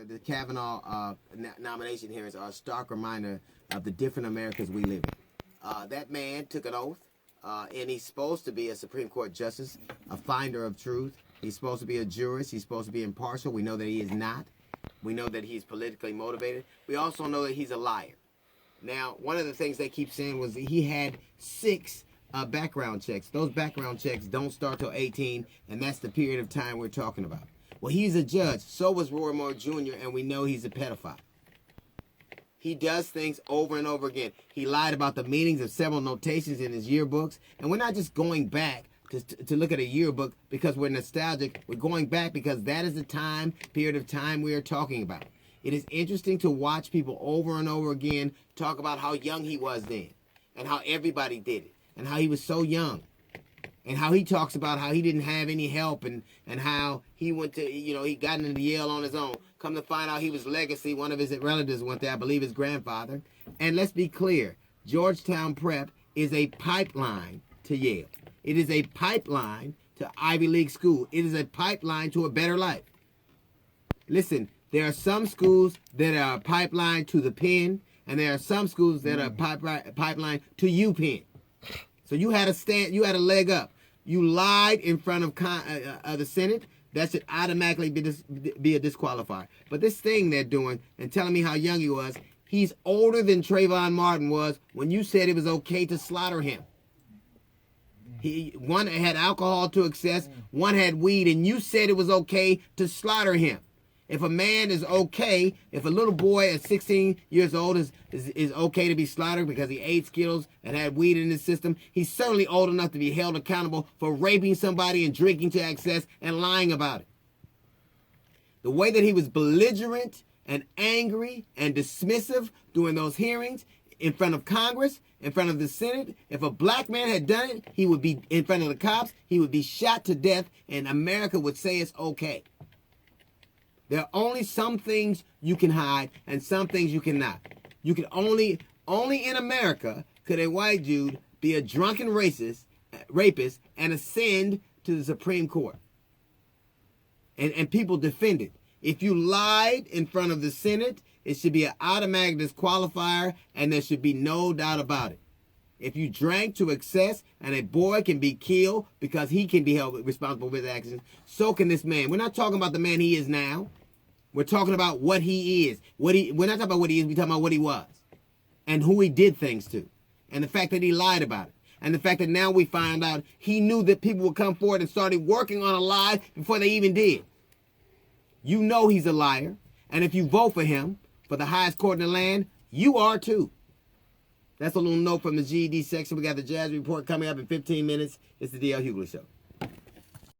The Kavanaugh nomination hearings are a stark reminder of the different Americas we live in. That man took an oath, and he's supposed to be a Supreme Court justice, a finder of truth. He's supposed to be a jurist. He's supposed to be impartial. We know that he is not. We know that he's politically motivated. We also know that he's a liar. Now, one of the things they keep saying was that he had 6 background checks. Those background checks don't start till 18, and that's the period of time we're talking about. Well, he's a judge. So was Roy Moore Jr., and we know he's a pedophile. He does things over and over again. He lied about the meanings of several notations in his yearbooks. And we're not just going back to look at a yearbook because we're nostalgic. We're going back because that is the period of time we are talking about. It is interesting to watch people over and over again talk about how young he was then and how everybody did it and how he was so young. And how he talks about how he didn't have any help and how he went to, he got into Yale on his own. Come to find out he was legacy. One of his relatives went there, I believe his grandfather. And let's be clear, Georgetown Prep is a pipeline to Yale. It is a pipeline to Ivy League school. It is a pipeline to a better life. Listen, there are some schools that are a pipeline to the Penn, and there are some schools that are a pipeline to UPenn. So you had a leg up. You lied in front of the Senate. That should automatically be a disqualifier. But this thing they're doing and telling me how young he was, he's older than Trayvon Martin was when you said it was okay to slaughter him. One had alcohol to excess, one had weed, and you said it was okay to slaughter him. If a man is okay, if a little boy at 16 years old is okay to be slaughtered because he ate Skittles and had weed in his system, he's certainly old enough to be held accountable for raping somebody and drinking to excess and lying about it. The way that he was belligerent and angry and dismissive during those hearings in front of Congress, in front of the Senate, if a black man had done it, he would be in front of the cops, he would be shot to death, and America would say it's okay. There are only some things you can hide and some things you cannot. You can only in America could a white dude be a drunken rapist and ascend to the Supreme Court. And people defend it. If you lied in front of the Senate, it should be an automatic disqualifier and there should be no doubt about it. If you drank to excess and a boy can be killed because he can be held responsible for his actions, so can this man. We're not talking about the man he is now. We're talking about what he is. We're not talking about what he is. We're talking about what he was and who he did things to and the fact that he lied about it and the fact that now we find out he knew that people would come forward and started working on a lie before they even did. You know he's a liar. And if you vote for him for the highest court in the land, you are too. That's a little note from the GED section. We got the Jazz Report coming up in 15 minutes. It's the D.L. Hughley Show.